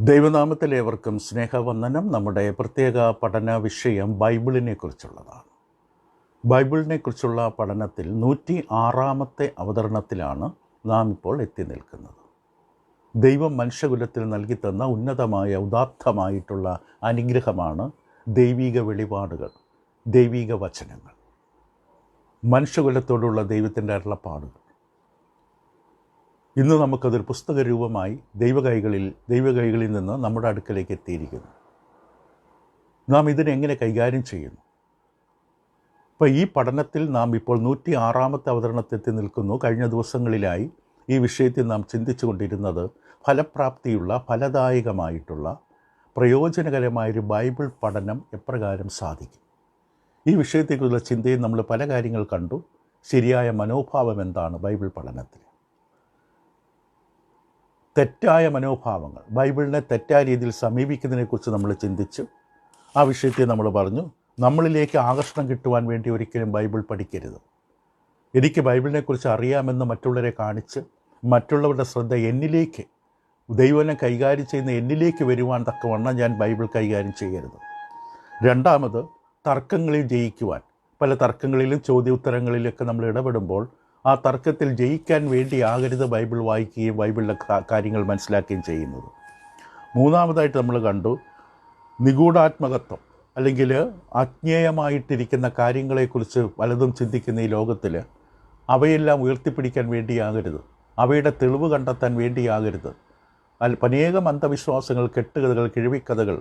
ദൈവനാമത്തിൽ ഏവർക്കും സ്നേഹവന്ദനം. നമ്മുടെ പ്രത്യേക പഠന വിഷയം ബൈബിളിനെ കുറിച്ചുള്ളതാണ്. ബൈബിളിനെ കുറിച്ചുള്ള പഠനത്തിൽ 106-ാമത്തെ അവതരണത്തിലാണ് നാം ഇപ്പോൾ എത്തി നിൽക്കുന്നത്. ദൈവം മനുഷ്യകുലത്തിൽ നൽകി തന്ന ഉന്നതമായ ഉദാത്തമായിട്ടുള്ള അനുഗ്രഹമാണ് ദൈവിക വെളിപാടുകൾ, ദൈവിക വചനങ്ങൾ, മനുഷ്യകുലത്തോടുള്ള ദൈവത്തിൻ്റെ അരുളപ്പാടുകൾ. ഇന്ന് നമുക്കതൊരു പുസ്തക രൂപമായി ദൈവകൈകളിൽ നിന്ന് നമ്മുടെ അടുക്കലേക്ക് എത്തിയിരിക്കുന്നു. നാം ഇതിനെങ്ങനെ കൈകാര്യം ചെയ്യുന്നു? ഇപ്പോൾ ഈ പഠനത്തിൽ നാം ഇപ്പോൾ 106-ാമത്തെ അവതരണത്തെത്തി നിൽക്കുന്നു. കഴിഞ്ഞ ദിവസങ്ങളിലായി ഈ വിഷയത്തിൽ നാം ചിന്തിച്ചു കൊണ്ടിരുന്നത് ഫലപ്രാപ്തിയുള്ള, ഫലദായകമായിട്ടുള്ള, പ്രയോജനകരമായൊരു ബൈബിൾ പഠനം എപ്രകാരം സാധിക്കും. ഈ വിഷയത്തെക്കുറിച്ചുള്ള ചിന്തയിൽ നമ്മൾ പല കാര്യങ്ങൾ കണ്ടു. ശരിയായ മനോഭാവം എന്താണ് ബൈബിൾ പഠനത്തിൽ? തെറ്റായ മനോഭാവങ്ങൾ, ബൈബിളിനെ തെറ്റായ രീതിയിൽ സമീപിക്കുന്നതിനെക്കുറിച്ച് നമ്മൾ ചിന്തിച്ചു. ആ വിഷയത്തെ നമ്മൾ പറഞ്ഞു, നമ്മളിലേക്ക് ആകർഷണം കിട്ടുവാൻ വേണ്ടി ഒരിക്കലും ബൈബിൾ പഠിക്കരുത്. എനിക്ക് ബൈബിളിനെക്കുറിച്ച് അറിയാമെന്ന് മറ്റുള്ളവരെ കാണിച്ച് മറ്റുള്ളവരുടെ ശ്രദ്ധ എന്നിലേക്ക്, ദൈവനെ കൈകാര്യം ചെയ്യുന്ന എന്നിലേക്ക് വരുവാൻ തക്കവണ്ണം ഞാൻ ബൈബിൾ കൈകാര്യം ചെയ്യരുത്. രണ്ടാമത്, തർക്കങ്ങളിൽ ജയിക്കുവാൻ, പല തർക്കങ്ങളിലും ചോദ്യോത്തരങ്ങളിലൊക്കെ നമ്മൾ ഇടപെടുമ്പോൾ ആ തർക്കത്തിൽ ജയിക്കാൻ വേണ്ടിയാകരുത് ബൈബിൾ വായിക്കുകയും ബൈബിളിലെ കാര്യങ്ങൾ മനസ്സിലാക്കുകയും ചെയ്യുന്നത്. മൂന്നാമതായിട്ട് നമ്മൾ കണ്ടു, നിഗൂഢാത്മകത്വം അല്ലെങ്കിൽ അജ്ഞേയമായിട്ടിരിക്കുന്ന കാര്യങ്ങളെക്കുറിച്ച് പലതും ചിന്തിക്കുന്ന ഈ ലോകത്തിൽ അവയെല്ലാം ഉയർത്തിപ്പിടിക്കാൻ വേണ്ടിയാകരുത്, അവയുടെ തെളിവ് കണ്ടെത്താൻ വേണ്ടിയാകരുത്. അനേകം അന്ധവിശ്വാസങ്ങൾ, കെട്ടുകഥകൾ, കിഴിവിക്കഥകൾ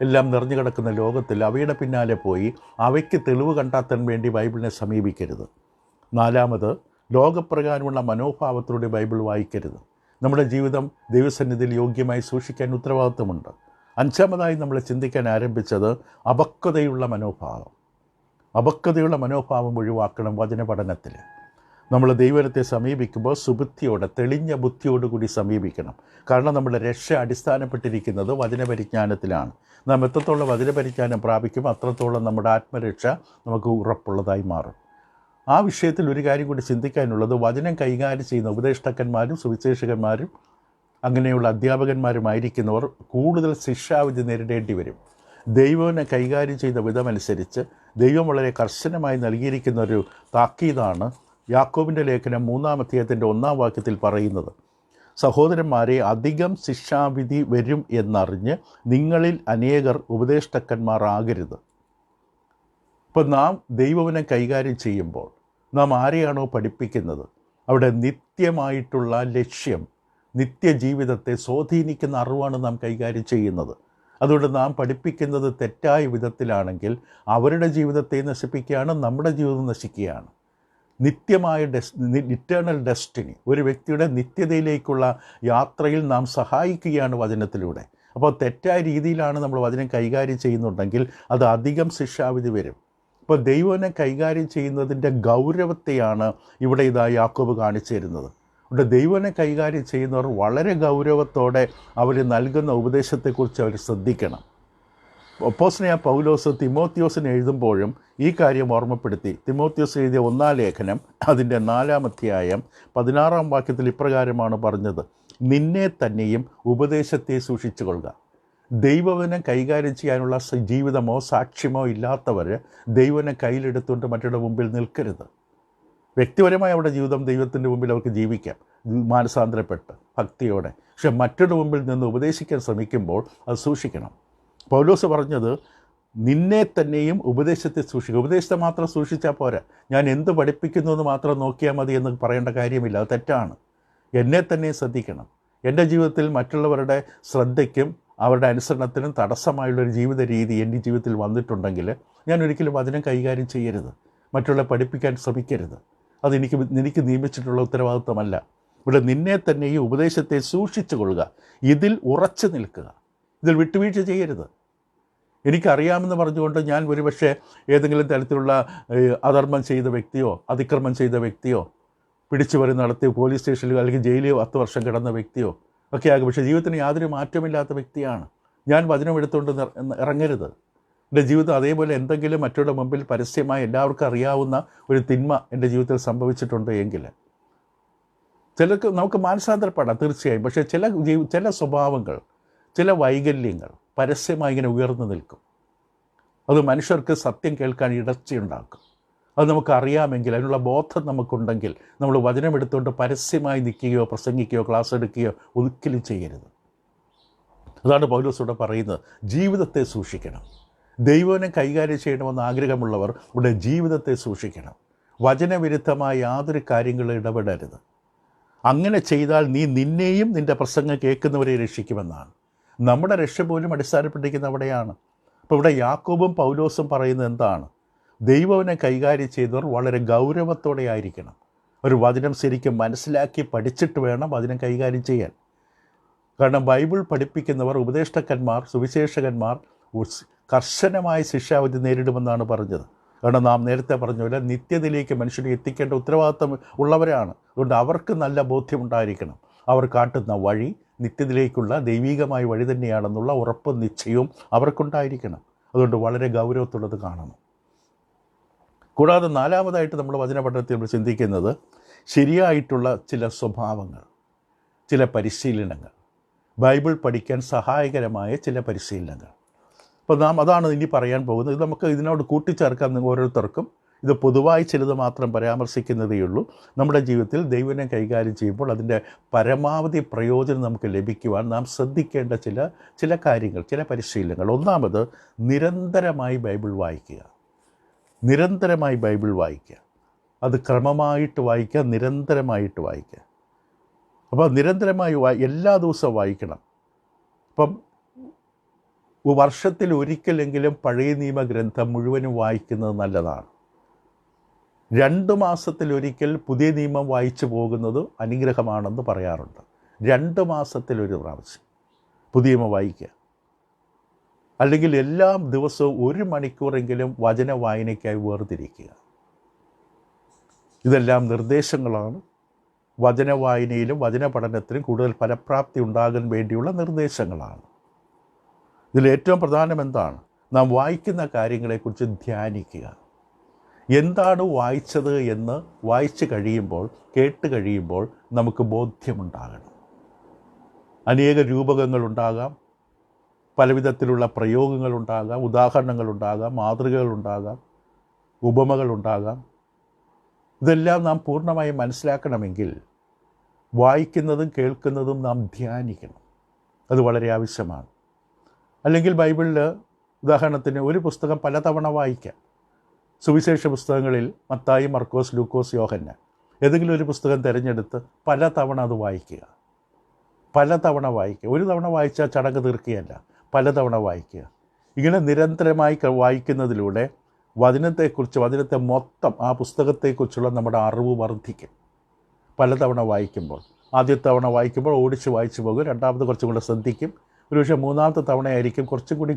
എല്ലാം നിറഞ്ഞു കിടക്കുന്ന ലോകത്തിൽ അവയുടെ പിന്നാലെ പോയി അവയ്ക്ക് തെളിവ് കണ്ടെത്താൻ വേണ്ടി ബൈബിളിനെ സമീപിക്കരുത്. നാലാമത്, ലോകപ്രകാരമുള്ള മനോഭാവത്തിലൂടെ ബൈബിൾ വായിക്കരുത്. നമ്മുടെ ജീവിതം ദൈവസന്നിധിയിൽ യോഗ്യമായി സൂക്ഷിക്കാൻ ഉത്തരവാദിത്വമുണ്ട്. അഞ്ചാമതായി നമ്മൾ ചിന്തിക്കാൻ ആരംഭിച്ചത് അപക്വതയുള്ള മനോഭാവം. അപക്വതയുള്ള മനോഭാവം ഒഴിവാക്കണം വചന പഠനത്തിൽ. നമ്മൾ ദൈവത്തെ സമീപിക്കുമ്പോൾ സുബുദ്ധിയോടെ, തെളിഞ്ഞ ബുദ്ധിയോടുകൂടി സമീപിക്കണം. കാരണം നമ്മുടെ രക്ഷ അടിസ്ഥാനപ്പെട്ടിരിക്കുന്നത് വചനപരിജ്ഞാനത്തിലാണ്. നാം എത്രത്തോളം വചനപരിജ്ഞാനം പ്രാപിക്കും അത്രത്തോളം നമ്മുടെ ആത്മരക്ഷ നമുക്ക് ഉറപ്പുള്ളതായി മാറും. ആ വിഷയത്തിൽ ഒരു കാര്യം കൂടി ചിന്തിക്കാനുള്ളത്, വചനം കൈകാര്യം ചെയ്യുന്ന ഉപദേഷ്ടാക്കന്മാരും സുവിശേഷകന്മാരും അങ്ങനെയുള്ള അധ്യാപകന്മാരുമായിരിക്കുന്നവർ കൂടുതൽ ശിക്ഷാവിധി നേരിടേണ്ടി വരും. ദൈവനെ കൈകാര്യം ചെയ്ത വിധമനുസരിച്ച് ദൈവം വളരെ കർശനമായി നൽകിയിരിക്കുന്ന ഒരു താക്കീതാണ് യാക്കോബിൻ്റെ ലേഖനം 3-ാം അധ്യായത്തിൻ്റെ 1-ാം വാക്യത്തിൽ പറയുന്നത്. സഹോദരന്മാരെ, അധികം ശിക്ഷാവിധി വരും എന്നറിഞ്ഞ് നിങ്ങളിൽ അനേകർ ഉപദേഷ്ടാക്കന്മാരാകരുത്. ഇപ്പോൾ നാം ദൈവവചനം കൈകാര്യം ചെയ്യുമ്പോൾ നാം ആരെയാണോ പഠിപ്പിക്കുന്നത് അവിടെ നിത്യമായിട്ടുള്ള ലക്ഷ്യം, നിത്യജീവിതത്തെ സ്വാധീനിക്കുന്ന അറിവാണ് നാം കൈകാര്യം ചെയ്യുന്നത്. അതുകൊണ്ട് നാം പഠിപ്പിക്കുന്നത് തെറ്റായ വിധത്തിലാണെങ്കിൽ അവരുടെ ജീവിതത്തെ നശിപ്പിക്കുകയാണ്, നമ്മുടെ ജീവിതം നശിക്കുകയാണ്. നിത്യമായ ഇറ്റേണൽ ഡെസ്റ്റിനി, ഒരു വ്യക്തിയുടെ നിത്യതയിലേക്കുള്ള യാത്രയിൽ നാം സഹായിക്കുകയാണ് വചനത്തിലൂടെ. അപ്പോൾ തെറ്റായ രീതിയിലാണ് നമ്മൾ വചനം കൈകാര്യം ചെയ്യുന്നുണ്ടെങ്കിൽ അത് അധികം ശിക്ഷാവിധി വരും. ഇപ്പോൾ ദൈവനെ കൈകാര്യം ചെയ്യുന്നതിൻ്റെ ഗൗരവത്തെയാണ് ഇവിടെ യാക്കോബ് കാണിച്ചു തരുന്നത്. അതുകൊണ്ട് ദൈവനെ കൈകാര്യം ചെയ്യുന്നവർ വളരെ ഗൗരവത്തോടെ അവർ നൽകുന്ന ഉപദേശത്തെക്കുറിച്ച് അവർ ശ്രദ്ധിക്കണം. അപ്പോസ്തലനായ പൗലോസ് തിമോത്തിയോസിന് എഴുതുമ്പോഴും ഈ കാര്യം ഓർമ്മപ്പെടുത്തി. തിമോത്തിയോസ് എഴുതിയ 1-ാം ലേഖനം അതിൻ്റെ 4-ാം അധ്യായം 16-ാം വാക്യത്തിൽ ഇപ്രകാരമാണ് പറഞ്ഞത്: നിന്നെ തന്നെയും ഉപദേശത്തെ സൂക്ഷിച്ചു കൊള്ളുക. ദൈവവചനം കൈകാര്യം ചെയ്യാനുള്ള ജീവിതമോ സാക്ഷ്യമോ ഇല്ലാത്തവർ ദൈവനെ കയ്യിലെടുത്തുകൊണ്ട് മറ്റുള്ള മുമ്പിൽ നിൽക്കരുത്. വ്യക്തിപരമായ അവരുടെ ജീവിതം ദൈവത്തിൻ്റെ മുമ്പിൽ അവർക്ക് ജീവിക്കാം, മാനസാന്തരപ്പെട്ട് ഭക്തിയോടെ. പക്ഷെ മറ്റുള്ള മുമ്പിൽ നിന്ന് ഉപദേശിക്കാൻ ശ്രമിക്കുമ്പോൾ അത് സൂക്ഷിക്കണം. പൗലോസ് പറഞ്ഞത് നിന്നെ തന്നെയും ഉപദേശത്തെ സൂക്ഷിക്കുക. ഉപദേശത്തെ മാത്രം സൂക്ഷിച്ചാൽ പോരാ, ഞാൻ എന്ത് പഠിപ്പിക്കുന്നു എന്ന് മാത്രം നോക്കിയാൽ മതി എന്ന് പറയേണ്ട കാര്യമില്ല, അത് തെറ്റാണ്. എന്നെ തന്നെ ശ്രദ്ധിക്കണം. എൻ്റെ ജീവിതത്തിൽ മറ്റുള്ളവരുടെ ശ്രദ്ധയ്ക്കും അവരുടെ അനുസരണത്തിനും തടസ്സമായുള്ളൊരു ജീവിത രീതി എൻ്റെ ജീവിതത്തിൽ വന്നിട്ടുണ്ടെങ്കിൽ ഞാൻ ഒരിക്കലും വചനം കൈകാര്യം ചെയ്യരുത്, മറ്റുള്ളവരെ പഠിപ്പിക്കാൻ ശ്രമിക്കരുത്. എനിക്ക് നിയമിച്ചിട്ടുള്ള ഉത്തരവാദിത്വമല്ല. ഇവിടെ നിന്നെ തന്നെ ഈ ഉപദേശത്തെ സൂക്ഷിച്ചു കൊള്ളുക, ഇതിൽ ഉറച്ചു നിൽക്കുക, ഇതിൽ വിട്ടുവീഴ്ച ചെയ്യരുത്. എനിക്കറിയാമെന്ന് പറഞ്ഞുകൊണ്ട് ഞാൻ ഒരുപക്ഷെ ഏതെങ്കിലും തരത്തിലുള്ള അധർമ്മം ചെയ്ത വ്യക്തിയോ അതിക്രമം ചെയ്ത വ്യക്തിയോ പിടിച്ചുപറി നടത്തി പോലീസ് സ്റ്റേഷനിലോ അല്ലെങ്കിൽ ജയിലിലോ 10 വർഷം കിടന്ന വ്യക്തിയോ ഒക്കെ ആകും. പക്ഷേ ജീവിതത്തിന് യാതൊരു മാറ്റമില്ലാത്ത വ്യക്തിയാണ് ഞാൻ. വചനം എടുത്തുകൊണ്ട് ഇറങ്ങരുത്. എൻ്റെ ജീവിതം അതേപോലെ എന്തെങ്കിലും മറ്റുള്ള മുമ്പിൽ പരസ്യമായി എല്ലാവർക്കും അറിയാവുന്ന ഒരു തിന്മ എൻ്റെ ജീവിതത്തിൽ സംഭവിച്ചിട്ടുണ്ട് എങ്കിൽ നമുക്ക് മാനസാന്തരപ്പെടാം തീർച്ചയായും. പക്ഷേ ചില സ്വഭാവങ്ങൾ, ചില വൈകല്യങ്ങൾ പരസ്യമായി ഇങ്ങനെ ഉയർന്നു നിൽക്കും. അത് മനുഷ്യർക്ക് സത്യം കേൾക്കാൻ ഇടർച്ചയുണ്ടാക്കും. അത് നമുക്കറിയാമെങ്കിൽ, അതിനുള്ള ബോധം നമുക്കുണ്ടെങ്കിൽ നമ്മൾ വചനമെടുത്തുകൊണ്ട് പരസ്യമായി നിൽക്കുകയോ പ്രസംഗിക്കുകയോ ക്ലാസ് എടുക്കുകയോ ഒരിക്കലും ചെയ്യരുത്. അതാണ് പൗലോസ് ഇവിടെ പറയുന്നത്. ജീവിതത്തെ സൂക്ഷിക്കണം. ദൈവനെ കൈകാര്യം ചെയ്യണമെന്ന് ആഗ്രഹമുള്ളവർ ഇവിടെ ജീവിതത്തെ സൂക്ഷിക്കണം. വചനവിരുദ്ധമായ യാതൊരു കാര്യങ്ങളും ഇടപെടരുത്. അങ്ങനെ ചെയ്താൽ നീ നിന്നെയും നിൻ്റെ പ്രസംഗം കേൾക്കുന്നവരെ രക്ഷിക്കുമെന്നാണ്. നമ്മുടെ രക്ഷ പോലും അടിസ്ഥാനപ്പെട്ടിരിക്കുന്ന അവിടെയാണ്. അപ്പോൾ ഇവിടെ യാക്കോബും പൗലോസും പറയുന്നത് എന്താണ്? ദൈവനെ കൈകാര്യം ചെയ്തവർ വളരെ ഗൗരവത്തോടെ ആയിരിക്കണം. ഒരു വചനം ശരിക്കും മനസ്സിലാക്കി പഠിച്ചിട്ട് വേണം വചനം കൈകാര്യം ചെയ്യാൻ. കാരണം ബൈബിൾ പഠിപ്പിക്കുന്നവർ, ഉപദേഷ്ടാക്കന്മാർ, സുവിശേഷകന്മാർ കർശനമായ ശിക്ഷാവിധി നേരിടുമെന്നാണ് പറഞ്ഞത്. കാരണം നാം നേരത്തെ പറഞ്ഞ പോലെ നിത്യതയിലേക്ക് മനുഷ്യനെ എത്തിക്കേണ്ട ഉത്തരവാദിത്വം ഉള്ളവരാണ്. അതുകൊണ്ട് അവർക്ക് നല്ല ബോധ്യമുണ്ടായിരിക്കണം. അവർ കാട്ടുന്ന വഴി നിത്യതയിലേക്കുള്ള ദൈവികമായ വഴി തന്നെയാണെന്നുള്ള ഉറപ്പും നിശ്ചയവും അവർക്കുണ്ടായിരിക്കണം. അതുകൊണ്ട് വളരെ ഗൗരവത്തുള്ളത് കാണണം. കൂടാതെ നാലാമതായിട്ട് നമ്മൾ വചന പഠനത്തിൽ നമ്മൾ ചിന്തിക്കുന്നത് ശരിയായിട്ടുള്ള ചില സ്വഭാവങ്ങൾ, ചില പരിശീലനങ്ങൾ, ബൈബിൾ പഠിക്കാൻ സഹായകരമായ ചില പരിശീലനങ്ങൾ. അപ്പോൾ നാം അതാണ് ഇനി പറയാൻ പോകുന്നത്. ഇത് നമുക്ക് ഇതിനോട് കൂട്ടിച്ചേർക്കാൻ ഓരോരുത്തർക്കും ഇത് പൊതുവായി ചിലത് മാത്രം പരാമർശിക്കുന്നതേ ഉള്ളൂ. നമ്മുടെ ജീവിതത്തിൽ ദൈവനെ കൈകാര്യം ചെയ്യുമ്പോൾ അതിൻ്റെ പരമാവധി പ്രയോജനം നമുക്ക് ലഭിക്കുവാൻ നാം ശ്രദ്ധിക്കേണ്ട ചില കാര്യങ്ങൾ, ചില പരിശീലനങ്ങൾ. ഒന്നാമത്, നിരന്തരമായി ബൈബിൾ വായിക്കുക. നിരന്തരമായി ബൈബിൾ വായിക്കുക. അത് ക്രമമായിട്ട് വായിക്കുക, നിരന്തരമായിട്ട് വായിക്കുക. അപ്പോൾ നിരന്തരമായി എല്ലാ ദിവസവും വായിക്കണം. അപ്പം വർഷത്തിൽ ഒരിക്കലെങ്കിലും പഴയ നിയമഗ്രന്ഥം മുഴുവനും വായിക്കുന്നത് നല്ലതാണ്. 2 മാസത്തിലൊരിക്കൽ പുതിയ നിയമം വായിച്ചു പോകുന്നത് അനുഗ്രഹമാണെന്ന് പറയാറുണ്ട്. 2 മാസത്തിലൊരു പ്രാവശ്യം പുതിയ നിയമം വായിക്കുക. അല്ലെങ്കിൽ എല്ലാ ദിവസവും 1 മണിക്കൂറെങ്കിലും വചന വായനയ്ക്കായി വേർതിരിക്കുക. ഇതെല്ലാം നിർദ്ദേശങ്ങളാണ്. വചന വായനയിലും വചന പഠനത്തിലും കൂടുതൽ ഫലപ്രാപ്തി ഉണ്ടാകാൻ വേണ്ടിയുള്ള നിർദ്ദേശങ്ങളാണ്. ഇതിലേറ്റവും പ്രധാനം എന്താണ്? നാം വായിക്കുന്ന കാര്യങ്ങളെക്കുറിച്ച് ധ്യാനിക്കുക. എന്താണ് വായിച്ചത് എന്ന് വായിച്ചു കഴിയുമ്പോൾ, കേട്ട് കഴിയുമ്പോൾ നമുക്ക് ബോധ്യമുണ്ടാകണം. അനേക രൂപകങ്ങളുണ്ടാകാം, പലവിധത്തിലുള്ള പ്രയോഗങ്ങളുണ്ടാകാം, ഉദാഹരണങ്ങളുണ്ടാകാം, മാതൃകകളുണ്ടാകാം, ഉപമകളുണ്ടാകാം. ഇതെല്ലാം നാം പൂർണ്ണമായും മനസ്സിലാക്കണമെങ്കിൽ വായിക്കുന്നതും കേൾക്കുന്നതും നാം ധ്യാനിക്കണം. അത് വളരെ ആവശ്യമാണ്. അല്ലെങ്കിൽ ബൈബിളിൽ ഉദാഹരണത്തിന് ഒരു പുസ്തകം പലതവണ വായിക്കാം. സുവിശേഷ പുസ്തകങ്ങളിൽ മത്തായി, മർക്കോസ്, ലൂക്കോസ്, യോഹന്നാൻ ഏതെങ്കിലും ഒരു പുസ്തകം തിരഞ്ഞെടുത്ത് പലതവണ അത് വായിക്കുക. പലതവണ വായിക്കുക. ഒരു തവണ വായിച്ചാൽ ചടങ്ങ് തീർക്കുകയല്ല, പലതവണ വായിക്കുക. ഇങ്ങനെ നിരന്തരമായി വായിക്കുന്നതിലൂടെ വചനത്തെ മൊത്തം, ആ പുസ്തകത്തെക്കുറിച്ചുള്ള നമ്മുടെ അറിവ് വർദ്ധിക്കും. പലതവണ വായിക്കുമ്പോൾ, ആദ്യത്തെ തവണ വായിക്കുമ്പോൾ ഓടിച്ച് വായിച്ചു പോകും, രണ്ടാമത് കുറച്ചും കൂടെ ശ്രദ്ധിക്കും, ഒരുപക്ഷെ മൂന്നാമത്തെ തവണയായിരിക്കും കുറച്ചും കൂടി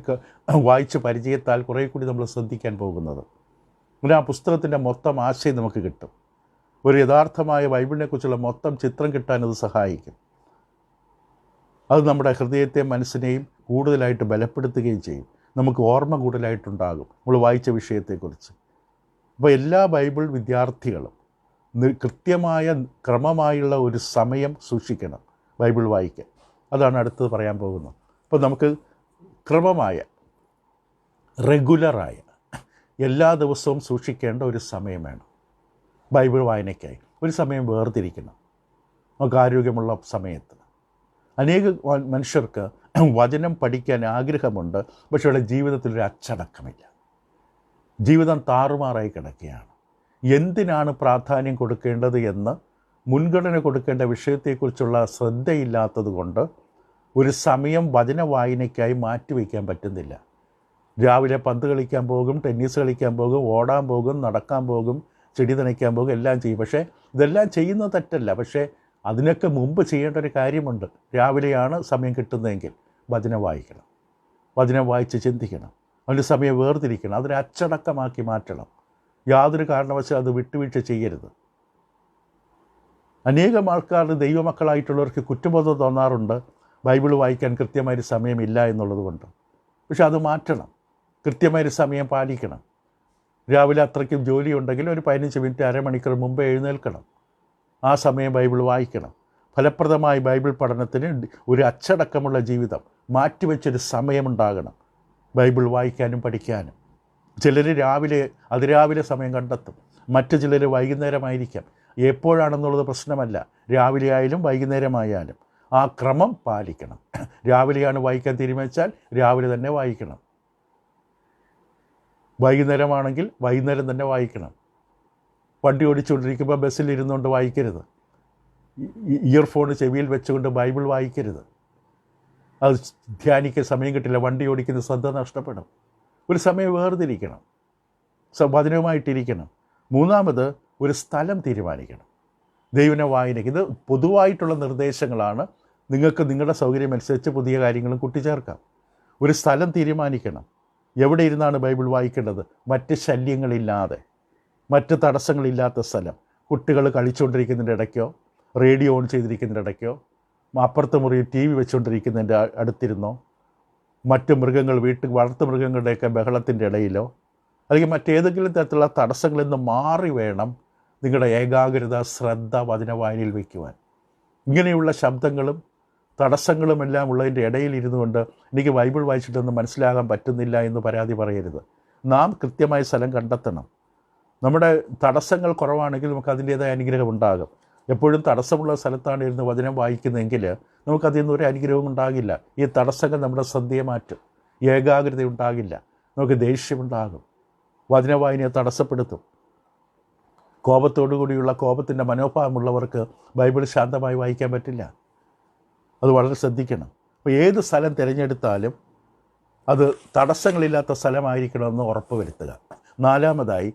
വായിച്ച് പരിചയത്താൽ കുറേ കൂടി നമ്മൾ ശ്രദ്ധിക്കാൻ പോകുന്നത്. അങ്ങനെ ആ പുസ്തകത്തിൻ്റെ മൊത്തം ആശയം നമുക്ക് കിട്ടും. ഒരു യഥാർത്ഥമായ ബൈബിളിനെക്കുറിച്ചുള്ള മൊത്തം ചിത്രം കിട്ടാനത് സഹായിക്കും. അത് നമ്മുടെ ഹൃദയത്തെയും മനസ്സിനെയും കൂടുതലായിട്ട് ബലപ്പെടുത്തുകയും ചെയ്യും. നമുക്ക് ഓർമ്മ കൂടുതലായിട്ടുണ്ടാകും നമ്മൾ വായിച്ച വിഷയത്തെക്കുറിച്ച്. അപ്പോൾ എല്ലാ ബൈബിൾ വിദ്യാർത്ഥികളും കൃത്യമായ ക്രമമായുള്ള ഒരു സമയം സൂക്ഷിക്കണം ബൈബിൾ വായിക്കാൻ. അതാണ് അടുത്തത് പറയാൻ പോകുന്നത്. അപ്പോൾ നമുക്ക് ക്രമമായ, റെഗുലറായ, എല്ലാ ദിവസവും സൂക്ഷിക്കേണ്ട ഒരു സമയം വേണം ബൈബിൾ വായനയ്ക്കായി. ഒരു സമയം വേർതിരിക്കണം നമുക്ക് ആരോഗ്യമുള്ള സമയത്ത്. അനേക മനുഷ്യർക്ക് വചനം പഠിക്കാൻ ആഗ്രഹമുണ്ട്, പക്ഷേ അവരുടെ ജീവിതത്തിലൊരു അച്ചടക്കമില്ല. ജീവിതം താറുമാറായി കിടക്കുകയാണ്. എന്തിനാണ് പ്രാധാന്യം കൊടുക്കേണ്ടത് എന്ന്, മുൻഗണന കൊടുക്കേണ്ട വിഷയത്തെക്കുറിച്ചുള്ള ശ്രദ്ധയില്ലാത്തത് കൊണ്ട് ഒരു സമയം വചന വായനയ്ക്കായി മാറ്റിവെക്കാൻ പറ്റുന്നില്ല. രാവിലെ പന്ത് കളിക്കാൻ പോകും, ടെന്നീസ് കളിക്കാൻ പോകും, ഓടാൻ പോകും, നടക്കാൻ പോകും, ചെടി നനയ്ക്കാൻ പോകും, എല്ലാം ചെയ്യും. പക്ഷേ ഇതെല്ലാം ചെയ്യുന്നത് തെറ്റല്ല. പക്ഷേ അതിനൊക്കെ മുമ്പ് ചെയ്യേണ്ട ഒരു കാര്യമുണ്ട്. രാവിലെയാണ് സമയം കിട്ടുന്നതെങ്കിൽ വചനം വായിക്കണം, വചനം വായിച്ച് ചിന്തിക്കണം, അതിൻ്റെ സമയം വേർതിരിക്കണം, അതൊരു അച്ചടക്കമാക്കി മാറ്റണം. യാതൊരു കാരണവശാലും അത് വിട്ടുവീഴ്ച ചെയ്യരുത്. അനേകം ആൾക്കാർ, ദൈവമക്കളായിട്ടുള്ളവർക്ക് കുറ്റബോധം തോന്നാറുണ്ട് ബൈബിൾ വായിക്കാൻ കൃത്യമായൊരു സമയമില്ല എന്നുള്ളത് കൊണ്ട്. പക്ഷെ അത് മാറ്റണം. കൃത്യമായൊരു സമയം പാലിക്കണം. രാവിലെ അത്രയ്ക്കും ജോലിയുണ്ടെങ്കിൽ ഒരു 15 മിനിറ്റ്, അരമണിക്കൂർ മുമ്പ് എഴുന്നേൽക്കണം. ആ സമയം ബൈബിൾ വായിക്കണം. ഫലപ്രദമായ ബൈബിൾ പഠനത്തിന് ഒരു അച്ചടക്കമുള്ള ജീവിതം, മാറ്റിവെച്ചൊരു സമയമുണ്ടാകണം ബൈബിൾ വായിക്കാനും പഠിക്കാനും. ചിലർ അതിരാവിലെ സമയം കണ്ടെത്തും, മറ്റു ചിലർ വൈകുന്നേരമായിരിക്കാം. എപ്പോഴാണെന്നുള്ളത് പ്രശ്നമല്ല, രാവിലെ ആയാലും വൈകുന്നേരമായാലും ആ ക്രമം പാലിക്കണം. രാവിലെയാണ് വായിക്കാൻ തീരുമാനിച്ചാൽ രാവിലെ തന്നെ വായിക്കണം, വൈകുന്നേരമാണെങ്കിൽ വൈകുന്നേരം തന്നെ വായിക്കണം. വണ്ടി ഓടിച്ചുകൊണ്ടിരിക്കുമ്പോൾ ബസ്സിൽ ഇരുന്നുകൊണ്ട് വായിക്കരുത്, ഇയർഫോൺ ചെവിയിൽ വെച്ചുകൊണ്ട് ബൈബിൾ വായിക്കരുത്. അത് ധ്യാനിക്കാൻ സമയം കിട്ടില്ല, വണ്ടി ഓടിക്കുന്ന ശ്രദ്ധ നഷ്ടപ്പെടും. ഒരു സമയം വേർതിരിക്കണം, വചനവുമായിട്ടിരിക്കണം. മൂന്നാമത് ഒരു സ്ഥലം തീരുമാനിക്കണം ദൈവന വായനയ്ക്ക്. ഇത് പൊതുവായിട്ടുള്ള നിർദ്ദേശങ്ങളാണ്, നിങ്ങൾക്ക് നിങ്ങളുടെ സൗകര്യമനുസരിച്ച് പുതിയ കാര്യങ്ങളും കൂട്ടിച്ചേർക്കാം. ഒരു സ്ഥലം തീരുമാനിക്കണം, എവിടെ ഇരുന്നാണ് ബൈബിൾ വായിക്കേണ്ടത്. മറ്റ് ശല്യങ്ങളില്ലാതെ, മറ്റ് തടസ്സങ്ങളില്ലാത്ത സ്ഥലം. കുട്ടികൾ കളിച്ചുകൊണ്ടിരിക്കുന്നതിൻ്റെ ഇടയ്ക്കോ, റേഡിയോ ഓൺ ചെയ്തിരിക്കുന്നതിൻ്റെ ഇടയ്ക്കോ, അപ്പുറത്തെ മുറിയിൽ TV വെച്ചുകൊണ്ടിരിക്കുന്നതിൻ്റെ അടുത്തിരുന്നോ, മറ്റ് മൃഗങ്ങൾ, വളർത്തു മൃഗങ്ങളുടെയൊക്കെ ബഹളത്തിൻ്റെ ഇടയിലോ, അല്ലെങ്കിൽ മറ്റേതെങ്കിലും തരത്തിലുള്ള തടസ്സങ്ങളിൽ നിന്ന് മാറി വേണം നിങ്ങളുടെ ഏകാഗ്രത, ശ്രദ്ധ വചന വായനയിൽ വയ്ക്കുവാൻ. ഇങ്ങനെയുള്ള ശബ്ദങ്ങളും തടസ്സങ്ങളുമെല്ലാം ഉള്ളതിൻ്റെ ഇടയിൽ ഇരുന്നു കൊണ്ട് എനിക്ക് ബൈബിൾ വായിച്ചിട്ടൊന്നും മനസ്സിലാകാൻ പറ്റുന്നില്ല എന്ന് പരാതി പറയരുത്. നാം കൃത്യമായ സ്ഥലം കണ്ടെത്തണം. നമ്മുടെ തടസ്സങ്ങൾ കുറവാണെങ്കിൽ നമുക്ക് അതിൻ്റേതായ അനുഗ്രഹം ഉണ്ടാകും. എപ്പോഴും തടസ്സമുള്ള സ്ഥലത്താണ് ഇരുന്ന് വചനം വായിക്കുന്നതെങ്കിൽ നമുക്കതിൽ നിന്ന് ഒരു അനുഗ്രഹവും ഉണ്ടാകില്ല. ഈ തടസ്സങ്ങൾ നമ്മുടെ ശ്രദ്ധയെ മാറ്റും, ഏകാഗ്രത ഉണ്ടാകില്ല, നമുക്ക് ദേഷ്യമുണ്ടാകും, വചന വായനയെ തടസ്സപ്പെടുത്തും. കോപത്തോടുകൂടിയുള്ള കോപത്തിൻ്റെ മനോഭാവമുള്ളവർക്ക് ബൈബിൾ ശാന്തമായി വായിക്കാൻ പറ്റില്ല. അത് വളരെ ശ്രദ്ധിക്കണം. അപ്പോൾ ഏത് സ്ഥലം തിരഞ്ഞെടുത്താലും അത് തടസ്സങ്ങളില്ലാത്ത സ്ഥലമായിരിക്കണമെന്ന് ഉറപ്പ് വരുത്തുക. നാലാമതായി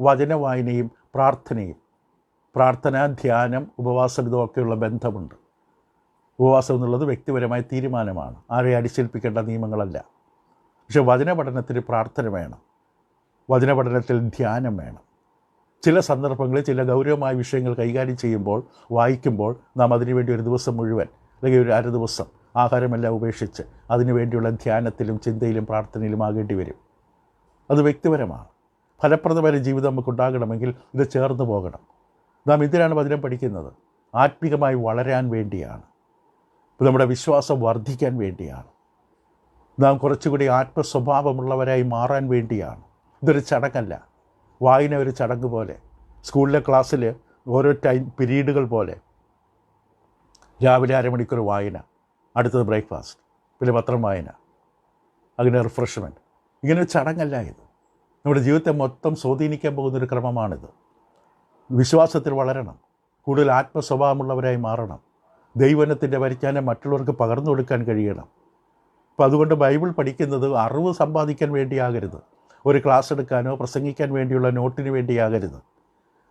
വചന വായനയും പ്രാർത്ഥനയും. പ്രാർത്ഥന, ധ്യാനം, ഉപവാസം ഇതൊക്കെയുള്ള ബന്ധമുണ്ട്. ഉപവാസം എന്നുള്ളത് വ്യക്തിപരമായ തീരുമാനമാണ്, ആരെയും അടിച്ചേൽപ്പിക്കേണ്ട നിയമങ്ങളല്ല. പക്ഷെ വചന പഠനത്തിന് പ്രാർത്ഥന വേണം, വചന പഠനത്തിൽ ധ്യാനം വേണം. ചില സന്ദർഭങ്ങളിൽ ചില ഗൗരവമായ വിഷയങ്ങൾ കൈകാര്യം ചെയ്യുമ്പോൾ, വായിക്കുമ്പോൾ നാം അതിനുവേണ്ടി ഒരു ദിവസം മുഴുവൻ അല്ലെങ്കിൽ ഒരു അര ദിവസം ആഹാരമെല്ലാം ഉപേക്ഷിച്ച് അതിനുവേണ്ടിയുള്ള ധ്യാനത്തിലും ചിന്തയിലും പ്രാർത്ഥനയിലും ആകേണ്ടി വരും. അത് വ്യക്തിപരമാണ്. ഫലപ്രദമായ ജീവിതം നമുക്കുണ്ടാകണമെങ്കിൽ ഇത് ചേർന്ന് പോകണം. നാം എന്തിനാണ് വചനം പഠിക്കുന്നത്? ആത്മീകമായി വളരാൻ വേണ്ടിയാണ്, നമ്മുടെ വിശ്വാസം വർദ്ധിക്കാൻ വേണ്ടിയാണ്, നാം കുറച്ചുകൂടി ആത്മസ്വഭാവമുള്ളവരായി മാറാൻ വേണ്ടിയാണ്. ഇതൊരു ചടങ്ങല്ല. വായന ഒരു ചടങ്ങ് പോലെ, സ്കൂളിലെ ക്ലാസ്സിൽ ഓരോ പീരീഡുകൾ പോലെ, രാവിലെ അരമണിക്കൂർ വായന, അടുത്തത് ബ്രേക്ക്ഫാസ്റ്റ്, പിന്നെ പത്രം വായന, അങ്ങനെ റിഫ്രഷ്മെൻറ്റ്. ഇങ്ങനെ ഒരു ചടങ്ങല്ല ഇത്. നമ്മുടെ ജീവിതത്തെ മൊത്തം സ്വാധീനിക്കാൻ പോകുന്നൊരു ക്രമമാണിത്. വിശ്വാസത്തിൽ വളരണം, കൂടുതൽ ആത്മസ്വഭാവമുള്ളവരായി മാറണം, ദൈവനത്തിൻ്റെ പരിജ്ഞാനം മറ്റുള്ളവർക്ക് പകർന്നു കൊടുക്കാൻ കഴിയണം. അപ്പോൾ അതുകൊണ്ട് ബൈബിൾ പഠിക്കുന്നത് അറിവ് സമ്പാദിക്കാൻ വേണ്ടിയാകരുത്, ഒരു ക്ലാസ് എടുക്കാനോ പ്രസംഗിക്കാൻ വേണ്ടിയുള്ള നോട്ടിന് വേണ്ടിയാകരുത്.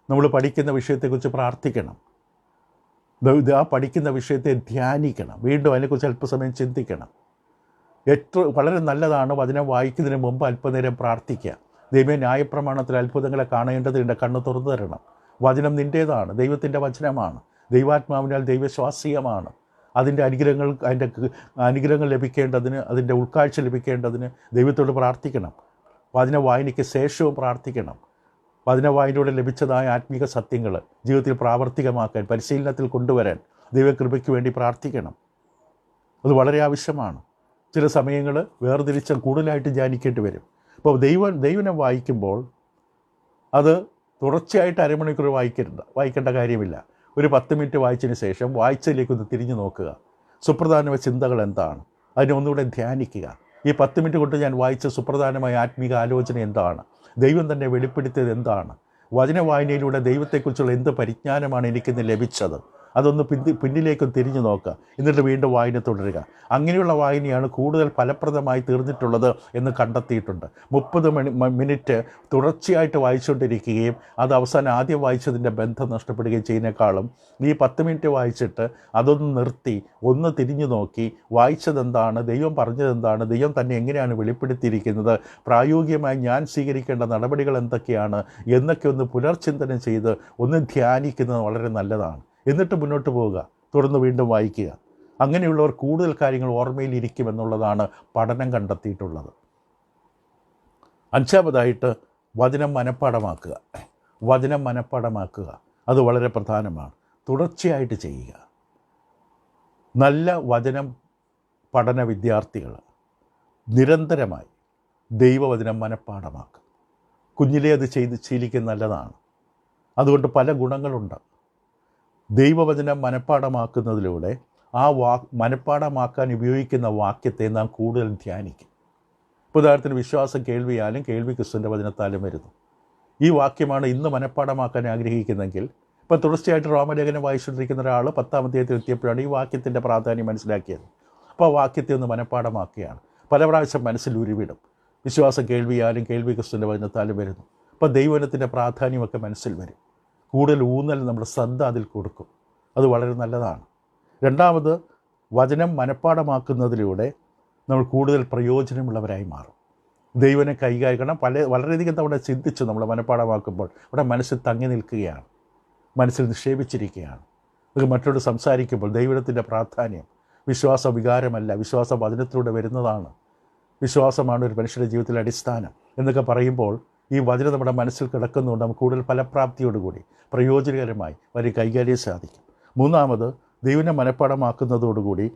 നമ്മൾ പഠിക്കുന്ന വിഷയത്തെക്കുറിച്ച് പ്രാർത്ഥിക്കണം, ആ പഠിക്കുന്ന വിഷയത്തെ ധ്യാനിക്കണം, വീണ്ടും അതിനെക്കുറിച്ച് അല്പസമയം ചിന്തിക്കണം. വളരെ നല്ലതാണ് വചനം വായിക്കുന്നതിന് മുമ്പ് അല്പനേരം പ്രാർത്ഥിക്കുക. ദൈവമേ, ന്യായപ്രമാണത്തിൽ അത്ഭുതങ്ങളെ കാണേണ്ടത് എൻ്റെ കണ്ണ് തുറന്നു തരണം. വചനം നിൻ്റേതാണ്, ദൈവത്തിൻ്റെ വചനമാണ്, ദൈവാത്മാവിനാൽ ദൈവശ്വാസീയമാണ്. അതിൻ്റെ അനുഗ്രഹങ്ങൾ ലഭിക്കേണ്ടതിന്, അതിൻ്റെ ഉൾക്കാഴ്ച ലഭിക്കേണ്ടതിന് ദൈവത്തോട് പ്രാർത്ഥിക്കണം. വചന വായനയ്ക്ക് ശേഷവും പ്രാർത്ഥിക്കണം. വചന വായനയോടെ ലഭിച്ചതായ ആത്മീക സത്യങ്ങൾ ജീവിതത്തിൽ പ്രാവർത്തികമാക്കാൻ, പരിശീലനത്തിൽ കൊണ്ടുവരാൻ ദൈവകൃപയ്ക്ക് വേണ്ടി പ്രാർത്ഥിക്കണം. അത് വളരെ ആവശ്യമാണ്. ചില സമയങ്ങൾ വേർതിരിച്ച് കൂടുതലായിട്ട് ധ്യാനിക്കേണ്ടി വരും. അപ്പോൾ ദൈവനം വായിക്കുമ്പോൾ അത് തുടർച്ചയായിട്ട് അരമണിക്കൂർ വായിക്കേണ്ട കാര്യമില്ല. ഒരു 10 മിനിറ്റ് വായിച്ചതിന് ശേഷം വായിച്ചതിലേക്കൊന്ന് തിരിഞ്ഞു നോക്കുക. സുപ്രധാനമായ ചിന്തകൾ എന്താണ്, അതിനെ ഒന്നുകൂടെ ധ്യാനിക്കുക. ഈ 10 മിനിറ്റ് കൊണ്ട് ഞാൻ വായിച്ച സുപ്രധാനമായ ആത്മീക ആലോചന എന്താണ്, ദൈവം തന്നെ വെളിപ്പെടുത്തിയത് എന്താണ്, വചന വായനയിലൂടെ ദൈവത്തെക്കുറിച്ചുള്ള എന്ത് പരിജ്ഞാനമാണ് എനിക്കിന്ന് ലഭിച്ചത്, അതൊന്ന് പിന്നിലേക്കും തിരിഞ്ഞു നോക്കുക. എന്നിട്ട് വീണ്ടും വായന തുടരുക. അങ്ങനെയുള്ള വായനയാണ് കൂടുതൽ ഫലപ്രദമായി തീർന്നിട്ടുള്ളത് എന്ന് കണ്ടെത്തിയിട്ടുണ്ട്. 30 മിനിറ്റ് തുടർച്ചയായിട്ട് വായിച്ചുകൊണ്ടിരിക്കുകയും അത് അവസാനം ആദ്യം വായിച്ചതിൻ്റെ ബന്ധം നഷ്ടപ്പെടുകയും ചെയ്യുന്നതിനേക്കാളും ഈ 10 മിനിറ്റ് വായിച്ചിട്ട് അതൊന്ന് നിർത്തി ഒന്ന് തിരിഞ്ഞു നോക്കി വായിച്ചതെന്താണ്, ദൈവം പറഞ്ഞതെന്താണ്, ദൈവം തന്നെ എങ്ങനെയാണ് വെളിപ്പെടുത്തിയിരിക്കുന്നത്, പ്രായോഗികമായി ഞാൻ സ്വീകരിക്കേണ്ട നടപടികൾ എന്തൊക്കെയാണ് എന്നൊക്കെ ഒന്ന് പുനർചിന്തനം ചെയ്ത് ഒന്ന് ധ്യാനിക്കുന്നത് വളരെ നല്ലതാണ്. എന്നിട്ട് മുന്നോട്ട് പോവുക, തുടർന്ന് വീണ്ടും വായിക്കുക. അങ്ങനെയുള്ളവർ കൂടുതൽ കാര്യങ്ങൾ ഓർമ്മയിലിരിക്കുമെന്നുള്ളതാണ് പഠനം കണ്ടെത്തിയിട്ടുള്ളത്. 5-ാമതായിട്ട് വചനം മനഃപ്പാഠമാക്കുക. അത് വളരെ പ്രധാനമാണ്. തുടർച്ചയായിട്ട് ചെയ്യുക. നല്ല വചനം പഠന വിദ്യാർത്ഥികൾ നിരന്തരമായി ദൈവവചനം മനഃപ്പാഠമാക്കും. കുഞ്ഞിലേ അത് ചെയ്ത് ശീലിക്കുന്നത് നല്ലതാണ്. അതുകൊണ്ട് പല ഗുണങ്ങളുണ്ട്. ദൈവവചനം മനഃപ്പാഠമാക്കുന്നതിലൂടെ ആ മനഃപ്പാഠമാക്കാൻ ഉപയോഗിക്കുന്ന വാക്യത്തെ നാം കൂടുതൽ ധ്യാനിക്കും. ഉദാഹരണത്തിന് വിശ്വാസം കേൾവിയാലും കേൾവി ക്രിസ്തുവിൻ്റെ വചനത്താലും വരുന്നു. ഈ വാക്യമാണ് ഇന്ന് മനഃപ്പാഠമാക്കാൻ ആഗ്രഹിക്കുന്നെങ്കിൽ ഇപ്പം തുടർച്ചയായിട്ട് റോമലേഖനം വായിച്ചുകൊണ്ടിരിക്കുന്ന ഒരാൾ 10-ാം അധ്യായത്തിൽ എത്തിയപ്പോഴാണ് ഈ വാക്യത്തിൻ്റെ പ്രാധാന്യം മനസ്സിലാക്കിയത്. അപ്പോൾ ആ വാക്യത്തെ ഒന്ന് മനഃപ്പാഠമാക്കുകയാണ്. പല പ്രാവശ്യം മനസ്സിൽ ഉരുവിടും. വിശ്വാസം കേൾവിയാലും കേൾവി ക്രിസ്തുവിൻ്റെ വചനത്താലും വരുന്നു. അപ്പോൾ ദൈവവചനത്തിൻ്റെ പ്രാധാന്യമൊക്കെ മനസ്സിൽ വരും. കൂടുതൽ ഊന്നൽ നമ്മുടെ ശ്രദ്ധ അതിൽ കൊടുക്കും. അത് വളരെ നല്ലതാണ്. രണ്ടാമത്, വചനം മനഃപ്പാഠമാക്കുന്നതിലൂടെ നമ്മൾ കൂടുതൽ പ്രയോജനമുള്ളവരായി മാറും. ദൈവനെ കൈകാര്യം വളരെയധികം തവണ ചിന്തിച്ച് നമ്മൾ മനഃപ്പാഠമാക്കുമ്പോൾ അവിടെ മനസ്സിൽ തങ്ങി നിൽക്കുകയാണ്, മനസ്സിൽ നിക്ഷേപിച്ചിരിക്കുകയാണ്. അത് മറ്റോട് സംസാരിക്കുമ്പോൾ ദൈവത്തിൻ്റെ പ്രാധാന്യം വിശ്വാസ വികാരമല്ല, വിശ്വാസ വചനത്തിലൂടെ വരുന്നതാണ്. വിശ്വാസമാണ് ഒരു മനുഷ്യൻ്റെ ജീവിതത്തിലെ അടിസ്ഥാനം എന്നൊക്കെ പറയുമ്പോൾ ഈ വചനം നമ്മുടെ മനസ്സിൽ കിടക്കുന്നതുകൊണ്ട് നമുക്ക് കൂടുതൽ ഫലപ്രാപ്തിയോടുകൂടി പ്രയോജനകരമായി വരെ കൈകാര്യം സാധിക്കും. മൂന്നാമത്, ദൈവനെ മനഃപ്പാഠമാക്കുന്നതോടുകൂടി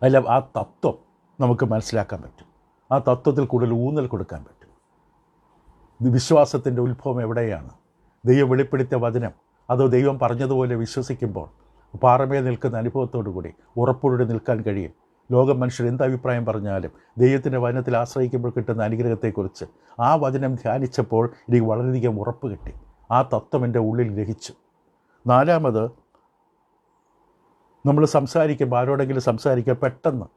അല്ല ആ തത്വം നമുക്ക് മനസ്സിലാക്കാൻ പറ്റും. ആ തത്വത്തിൽ കൂടുതൽ ഊന്നൽ കൊടുക്കാൻ പറ്റും. വിശ്വാസത്തിൻ്റെ ഉത്ഭവം എവിടെയാണ്? ദൈവം വെളിപ്പെടുത്തിയ വചനം അതോ ദൈവം പറഞ്ഞതുപോലെ വിശ്വസിക്കുമ്പോൾ പാറമേൽ നിൽക്കുന്ന അനുഭവത്തോടു കൂടി ഉറപ്പോടെ നിൽക്കാൻ കഴിയും. ലോകം മനുഷ്യർ എന്ത് അഭിപ്രായം പറഞ്ഞാലും ദൈവത്തിൻ്റെ വചനത്തിൽ ആശ്രയിക്കുമ്പോൾ കിട്ടുന്ന അനുഗ്രഹത്തെക്കുറിച്ച് ആ വചനം ധ്യാനിച്ചപ്പോൾ എനിക്ക് വളരെയധികം ഉറപ്പ് കിട്ടി. ആ തത്വം എൻ്റെ ഉള്ളിൽ ഗ്രഹിച്ചു. നാലാമത്, നമ്മൾ സംസാരിക്കുമ്പോൾ ആരോടെങ്കിലും സംസാരിക്കുക പെട്ടെന്ന്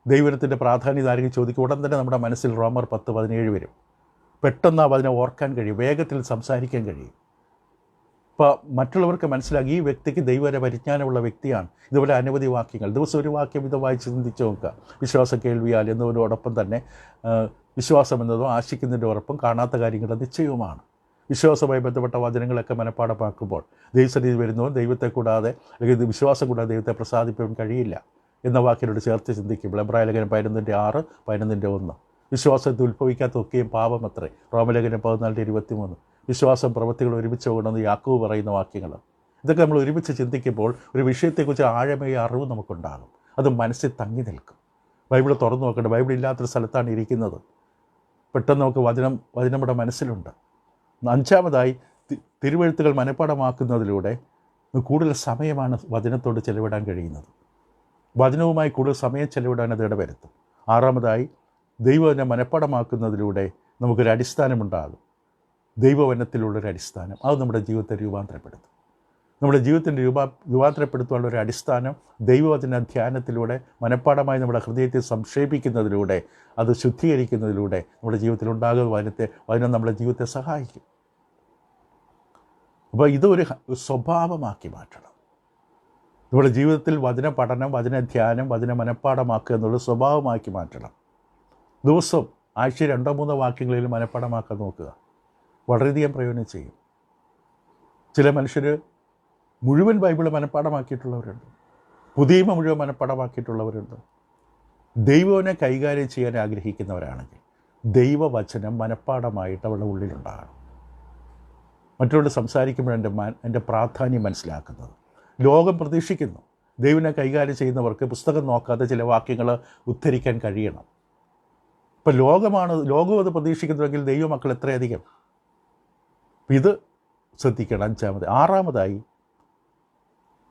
ദൈവത്തിൻ്റെ പ്രാധാന്യം ആരെങ്കിലും ചോദിക്കും, ഉടൻ തന്നെ നമ്മുടെ മനസ്സിൽ റോമർ 10:17 വരും. പെട്ടെന്ന് അതിനെ ഓർക്കാൻ കഴിയും, വേഗത്തിൽ സംസാരിക്കാൻ കഴിയും. ഇപ്പോൾ മറ്റുള്ളവർക്ക് മനസ്സിലാക്കി ഈ വ്യക്തിക്ക് ദൈവവചന പരിജ്ഞാനമുള്ള വ്യക്തിയാണ്. ഇതുപോലെ അനവധി വാക്യങ്ങൾ, ദിവസം ഒരു വാക്യം ഇത് വായിച്ച് ചിന്തിച്ച് നോക്കുക. വിശ്വാസം കേൾവിയാൽ എന്നതിനോടൊപ്പം തന്നെ വിശ്വാസം എന്നതും ആശിക്കുന്നതിൻ്റെ ഉറപ്പും കാണാത്ത കാര്യങ്ങളുടെ നിശ്ചയവുമാണ്. വിശ്വാസവുമായി ബന്ധപ്പെട്ട വചനങ്ങളൊക്കെ മനഃപ്പാഠമാക്കുമ്പോൾ ദൈവസന്നിധി വരുന്നവൻ ദൈവത്തെ കൂടാതെ അല്ലെങ്കിൽ വിശ്വാസം കൂടാതെ ദൈവത്തെ പ്രസാദിപ്പിക്കാൻ കഴിയില്ല എന്ന വാക്കിനോട് ചേർത്ത് ചിന്തിക്കുമ്പോൾ എബ്രായലേഖനം 11:6, 11:1 വിശ്വാസത്തിൽ ഉത്ഭവിക്കാത്തൊക്കെയും പാപമത്രേ. റോമലേഖനം 14:23 വിശ്വാസം പ്രവൃത്തികൾ ഒരുമിച്ച് കൊണ്ടുവന്ന് യാക്കോബ് പറയുന്ന വാക്യങ്ങൾ. ഇതൊക്കെ നമ്മൾ ഒരുമിച്ച് ചിന്തിക്കുമ്പോൾ ഒരു വിഷയത്തെക്കുറിച്ച് ആഴമായ അറിവ് നമുക്കുണ്ടാകും. അത് മനസ്സിൽ തങ്ങി നിൽക്കും. ബൈബിൾ തുറന്നു നോക്കേണ്ട, ബൈബിൾ ഇല്ലാത്തൊരു സ്ഥലത്താണ് ഇരിക്കുന്നത്. പെട്ടെന്ന് നമുക്ക് വചനം നമ്മുടെ മനസ്സിലുണ്ട്. അഞ്ചാമതായി, തിരുവെഴുത്തുകൾ മനഃപ്പാഠമാക്കുന്നതിലൂടെ കൂടുതൽ സമയമാണ് വചനത്തോട് ചെലവിടാൻ കഴിയുന്നത്. വചനവുമായി കൂടുതൽ സമയം ചെലവിടാൻ അത് ഇടവരുത്തും. ആറാമതായി, ദൈവവചനം മനഃപ്പാഠമാക്കുന്നതിലൂടെ നമുക്കൊരു അടിസ്ഥാനമുണ്ടാകും. ദൈവവചനത്തിലുള്ളൊരു അടിസ്ഥാനം അത് നമ്മുടെ ജീവിതത്തെ രൂപാന്തരപ്പെടുത്തും. നമ്മുടെ ജീവിതത്തിൻ്റെ രൂപാന്തരപ്പെടുത്താനുള്ള ഒരു അടിസ്ഥാനം ദൈവവചന ധ്യാനത്തിലൂടെ മനഃപ്പാഠമായി നമ്മുടെ ഹൃദയത്തെ സംക്ഷേപിക്കുന്നതിലൂടെ അത് ശുദ്ധീകരിക്കുന്നതിലൂടെ നമ്മുടെ ജീവിതത്തിൽ ഉണ്ടാകുന്ന വചനം നമ്മുടെ ജീവിതത്തെ സഹായിക്കും. അപ്പോൾ ഇതൊരു സ്വഭാവമാക്കി മാറ്റണം. നമ്മുടെ ജീവിതത്തിൽ വചന പഠനം, വചന ധ്യാനം, വചന മനഃപ്പാഠമാക്കുക എന്നുള്ളത് സ്വഭാവമാക്കി മാറ്റണം. ദിവസവും ആഴ്ചയിൽ 2-3 വാക്യങ്ങളിൽ മനഃപ്പാഠമാക്കാൻ നോക്കുക. വളരെയധികം പ്രയോജനം ചെയ്യും. ചില മനുഷ്യർ മുഴുവൻ ബൈബിൾ മനഃപ്പാഠമാക്കിയിട്ടുള്ളവരുണ്ട്, പുതിയ മുഴുവൻ മനഃപ്പാഠമാക്കിയിട്ടുള്ളവരുണ്ട്. ദൈവനെ കൈകാര്യം ചെയ്യാൻ ആഗ്രഹിക്കുന്നവരാണെങ്കിൽ ദൈവവചനം മനഃപ്പാഠമായിട്ട് അവരുടെ ഉള്ളിലുണ്ടാകണം. മറ്റുള്ളവരോട് സംസാരിക്കുമ്പോൾ എൻ്റെ പ്രാധാന്യം മനസ്സിലാക്കുന്നത്. ലോകം പ്രതീക്ഷിക്കുന്നു ദൈവനെ കൈകാര്യം ചെയ്യുന്നവർക്ക് പുസ്തകം നോക്കാതെ ചില വാക്യങ്ങൾ ഉദ്ധരിക്കാൻ കഴിയണം. ഇപ്പം ലോകം അത് പ്രതീക്ഷിക്കുന്നുവെങ്കിൽ ദൈവമക്കൾ എത്രയധികം. ഇത് ശ്രദ്ധിക്കണം. അഞ്ചാമത്. ആറാമതായി,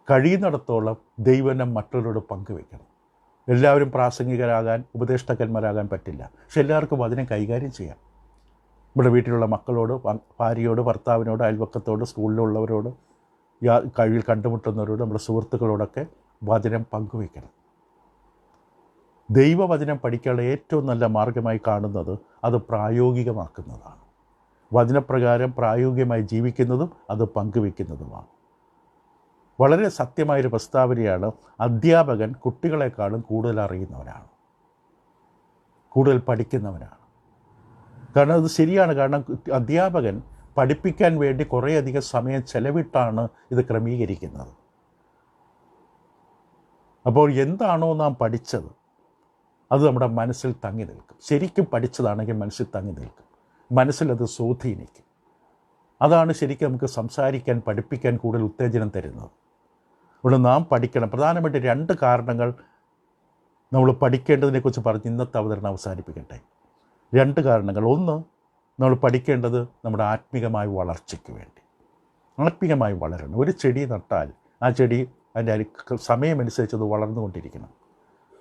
കഴിയുന്നിടത്തോളം ദൈവനം മറ്റുള്ളവരോട് പങ്കുവെക്കണം. എല്ലാവരും പ്രാസംഗികരാകാൻ, ഉപദേഷ്ടാക്കന്മാരാകാൻ പറ്റില്ല. പക്ഷെ എല്ലാവർക്കും അതിനെ കൈകാര്യം ചെയ്യാം. നമ്മുടെ വീട്ടിലുള്ള മക്കളോട്, ഭാര്യയോട്, ഭർത്താവിനോട്, അയൽവക്കത്തോട്, സ്കൂളിലുള്ളവരോട്, കഴിവിൽ കണ്ടുമുട്ടുന്നവരോട്, നമ്മുടെ സുഹൃത്തുക്കളോടൊക്കെ വചനം പങ്കുവയ്ക്കണം. ദൈവവചനം പഠിക്കാനുള്ള ഏറ്റവും നല്ല മാർഗമായി കാണുന്നത് അത് പ്രായോഗികമാക്കുന്നതാണ്. വചനപ്രകാരം പ്രായോഗികമായി ജീവിക്കുന്നതും അത് പങ്കുവയ്ക്കുന്നതുമാണ്. വളരെ സത്യമായൊരു പ്രസ്താവനയാണ്. അധ്യാപകൻ കുട്ടികളെക്കാളും കൂടുതൽ അറിയുന്നവനാണ്, കൂടുതൽ പഠിക്കുന്നവനാണ്. കാരണം അത് ശരിയാണ്. കാരണം അധ്യാപകൻ പഠിപ്പിക്കാൻ വേണ്ടി കുറേയധികം സമയം ചെലവിട്ടാണ് ഇത് ക്രമീകരിക്കുന്നത്. അപ്പോൾ എന്താണോ നാം പഠിച്ചത് അത് നമ്മുടെ മനസ്സിൽ തങ്ങി നിൽക്കും. ശരിക്കും പഠിച്ചതാണെങ്കിൽ മനസ്സിൽ തങ്ങി നിൽക്കും, മനസ്സിലത് സ്വാധീനിക്കും. അതാണ് ശരിക്കും നമുക്ക് സംസാരിക്കാൻ, പഠിപ്പിക്കാൻ കൂടുതൽ ഉത്തേജനം തരുന്നത്. ഇവിടെ നാം പഠിക്കണം. പ്രധാനമായിട്ട് 2 കാരണങ്ങൾ നമ്മൾ പഠിക്കേണ്ടതിനെക്കുറിച്ച് പറഞ്ഞ് ഇന്നത്തെ അവതരണം അവസാനിപ്പിക്കട്ടെ. 2 കാരണങ്ങൾ. ഒന്ന്, നമ്മൾ പഠിക്കേണ്ടത് നമ്മുടെ ആത്മീകമായ വളർച്ചയ്ക്ക് വേണ്ടി. ആത്മീകമായി വളരണം. ഒരു ചെടി നട്ടാൽ ആ ചെടി അതിൻ്റെ സമയമനുസരിച്ച് അത് വളർന്നുകൊണ്ടിരിക്കണം.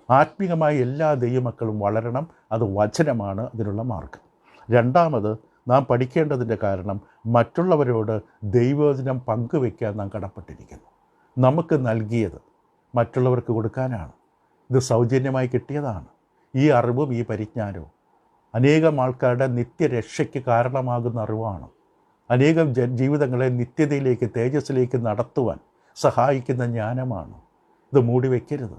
ആത്മീകമായി എല്ലാ ദൈവമക്കളും വളരണം. അത് വചനമാണ് അതിനുള്ള മാർഗം. രണ്ടാമത്, നാം പഠിക്കേണ്ടതിൻ്റെ കാരണം മറ്റുള്ളവരോട് ദൈവവചനം പങ്കുവയ്ക്കാൻ നാം കടപ്പെട്ടിരിക്കുന്നു. നമുക്ക് നൽകിയത് മറ്റുള്ളവർക്ക് കൊടുക്കാനാണ്. ഇത് സൗജന്യമായി കിട്ടിയതാണ്. ഈ അറിവും ഈ പരിജ്ഞാനവും അനേകം ആൾക്കാരുടെ നിത്യരക്ഷയ്ക്ക് കാരണമാകുന്ന അറിവാണ്. അനേകം ജീവിതങ്ങളെ നിത്യതയിലേക്ക്, തേജസ്സിലേക്ക് നടത്തുവാൻ സഹായിക്കുന്ന ജ്ഞാനമാണ്. ഇത് മൂടി വയ്ക്കരുത്.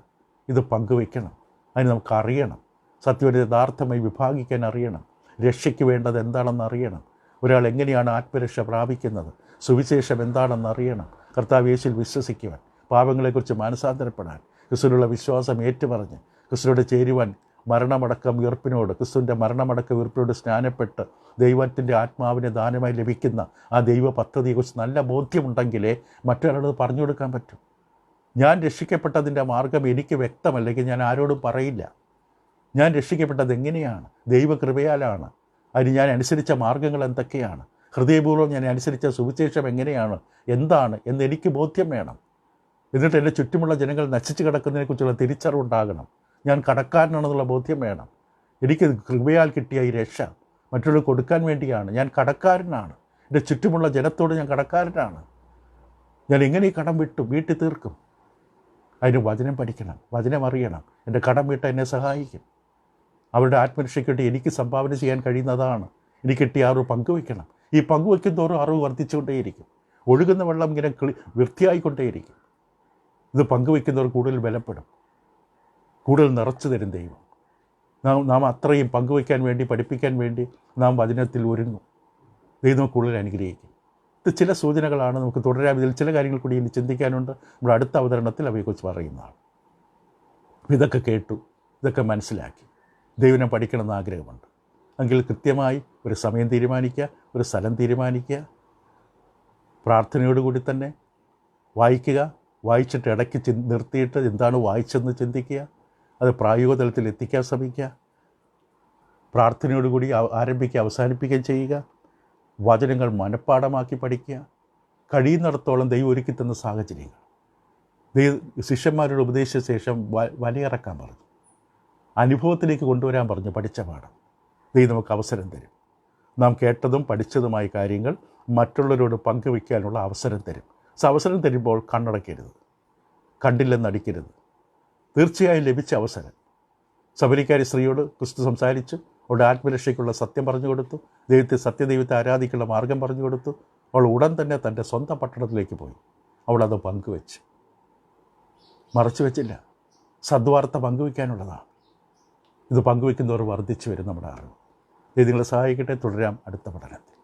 ഇത് പങ്കുവയ്ക്കണം. അതിന് നമുക്കറിയണം. സത്യം യഥാർത്ഥമായി വിഭാഗിക്കാൻ അറിയണം. രക്ഷയ്ക്ക് വേണ്ടത് എന്താണെന്ന് അറിയണം. ഒരാൾ എങ്ങനെയാണ് ആത്മരക്ഷ പ്രാപിക്കുന്നത്, സുവിശേഷം എന്താണെന്ന് അറിയണം. കർത്താവ് യേശുവിൽ വിശ്വസിക്കുവാൻ, പാപങ്ങളെക്കുറിച്ച് മാനസാന്തരപ്പെടാൻ, ക്രിസ്തുവിലുള്ള വിശ്വാസം ഏറ്റുപറഞ്ഞ് ക്രിസ്തുവിനോട് ചേരുവാൻ, മരണമടക്കം ഉയർപ്പിനോട്, ക്രിസ്തുവിൻ്റെ മരണമടക്കം ഉയർപ്പിനോട് സ്നാനപ്പെട്ട് ദൈവത്തിൻ്റെ ആത്മാവിനെ ദാനമായി ലഭിക്കുന്ന ആ ദൈവ പദ്ധതിയെക്കുറിച്ച് നല്ല ബോധ്യമുണ്ടെങ്കിലേ മറ്റൊരാളത് പറഞ്ഞു കൊടുക്കാൻ പറ്റും. ഞാൻ രക്ഷിക്കപ്പെട്ടതിൻ്റെ മാർഗം എനിക്ക് വ്യക്തമല്ലെങ്കിൽ ഞാൻ ആരോടും പറയില്ല. ഞാൻ രക്ഷിക്കപ്പെട്ടത് എങ്ങനെയാണ്? ദൈവകൃപയാലാണ്. അതിന് ഞാൻ അനുസരിച്ച മാർഗങ്ങൾ എന്തൊക്കെയാണ്? ഹൃദയപൂർവ്വം ഞാൻ അനുസരിച്ച സുവിശേഷം എങ്ങനെയാണ്, എന്താണ് എന്ന് എനിക്ക് ബോധ്യം വേണം. എന്നിട്ട് എൻ്റെ ചുറ്റുമുള്ള ജനങ്ങൾ നശിച്ചു കിടക്കുന്നതിനെക്കുറിച്ചുള്ള തിരിച്ചറിവുണ്ടാകണം. ഞാൻ കടക്കാരനാണെന്നുള്ള ബോധ്യം വേണം. എനിക്ക് കൃപയാൽ കിട്ടിയ ഈ രക്ഷ മറ്റുള്ളവർ കൊടുക്കാൻ വേണ്ടിയാണ്. ഞാൻ കടക്കാരനാണ്. എൻ്റെ ചുറ്റുമുള്ള ജനത്തോട് ഞാൻ കടക്കാരനാണ്. ഞാൻ എങ്ങനെ ഈ കടം വീട്ടി തീർക്കും? അതിന് വചനം പഠിക്കണം, വചനം അറിയണം. എൻ്റെ കടം വീട്ടാൻ എന്നെ സഹായിക്കും. അവരുടെ ആത്മരക്ഷയ്ക്ക് വേണ്ടി എനിക്ക് സംഭാവന ചെയ്യാൻ കഴിയുന്നതാണ്. എനിക്ക് കിട്ടിയ അറിവ് പങ്കുവയ്ക്കണം. ഈ പങ്കുവയ്ക്കുന്നതോറും അറിവ് വർദ്ധിച്ചുകൊണ്ടേയിരിക്കും. ഒഴുകുന്ന വെള്ളം ഇങ്ങനെ വൃത്തിയായിക്കൊണ്ടേയിരിക്കും. ഇത് പങ്കുവയ്ക്കുന്നവർ കൂടുതൽ ബലപ്പെടും, കൂടുതൽ നിറച്ചു തരും ദൈവം. നാം അത്രയും പങ്കുവയ്ക്കാൻ വേണ്ടി, പഠിപ്പിക്കാൻ വേണ്ടി നാം വചനത്തിൽ ഒരുങ്ങും. ദൈവം കൂടുതൽ അനുഗ്രഹിക്കും. ഇത് ചില സൂചനകളാണ്. നമുക്ക് തുടരാം. ഇതിൽ ചില കാര്യങ്ങൾ കൂടി ഇനി ചിന്തിക്കാനുണ്ട്. നമ്മുടെ അടുത്ത അവതരണത്തിൽ അവയെക്കുറിച്ച് പറയുന്നതാണ്. ഇതൊക്കെ കേട്ടു, ഇതൊക്കെ മനസ്സിലാക്കി ദൈവനെ പഠിക്കണമെന്ന് ആഗ്രഹമുണ്ട് എങ്കിൽ കൃത്യമായി ഒരു സമയം തീരുമാനിക്കുക, ഒരു സ്ഥലം തീരുമാനിക്കുക. പ്രാർത്ഥനയോടുകൂടി തന്നെ വായിക്കുക. വായിച്ചിട്ട് ഇടയ്ക്ക് നിർത്തിയിട്ട് എന്താണ് വായിച്ചതെന്ന് ചിന്തിക്കുക. അത് പ്രായോഗിക തലത്തിൽ എത്തിക്കാൻ ശ്രമിക്കുക. പ്രാർത്ഥനയോടുകൂടി ആരംഭിക്കുക, അവസാനിപ്പിക്കുകയും ചെയ്യുക. വചനങ്ങൾ മനഃപ്പാഠമാക്കി പഠിക്കുക. കഴിയുന്നിടത്തോളം ദൈവം ഒരുക്കി തന്ന സാഹചര്യങ്ങൾ. ശിഷ്യന്മാരോട് ഉപദേശിച്ച ശേഷം വലയിറക്കാൻ പറഞ്ഞു, അനുഭവത്തിലേക്ക് കൊണ്ടുവരാൻ പറഞ്ഞു. പഠിച്ച പാഠം ദൈവം നമുക്ക് അവസരം തരും. നാം കേട്ടതും പഠിച്ചതുമായ കാര്യങ്ങൾ മറ്റുള്ളവരോട് പങ്കുവയ്ക്കാനുള്ള അവസരം തരും. അവസരം തരുമ്പോൾ കണ്ണടയ്ക്കരുത്, കണ്ടില്ലെന്നടിക്കരുത്. തീർച്ചയായും ലഭിച്ച അവസരം. ശബരിക്കാരി സ്ത്രീയോട് ക്രിസ്തു സംസാരിച്ചു. അവളുടെ ആത്മരക്ഷയ്ക്കുള്ള സത്യം പറഞ്ഞു കൊടുത്തു. സത്യദൈവത്തെ ആരാധിക്കുള്ള മാർഗം പറഞ്ഞു കൊടുത്തു. അവൾ ഉടൻ തന്നെ തൻ്റെ സ്വന്തം പട്ടണത്തിലേക്ക് പോയി. അവളത് പങ്കുവെച്ച്, മറച്ചു വെച്ചില്ല. സദ്വാർത്ത പങ്കുവയ്ക്കാനുള്ളതാണ്. ഇത് പങ്കുവയ്ക്കുന്നവർ വർദ്ധിച്ചു വരും നമ്മുടെ അറിവ്. ഇത് നിങ്ങളെ സഹായിക്കട്ടെ. തുടരാം അടുത്ത പഠനത്തിൽ.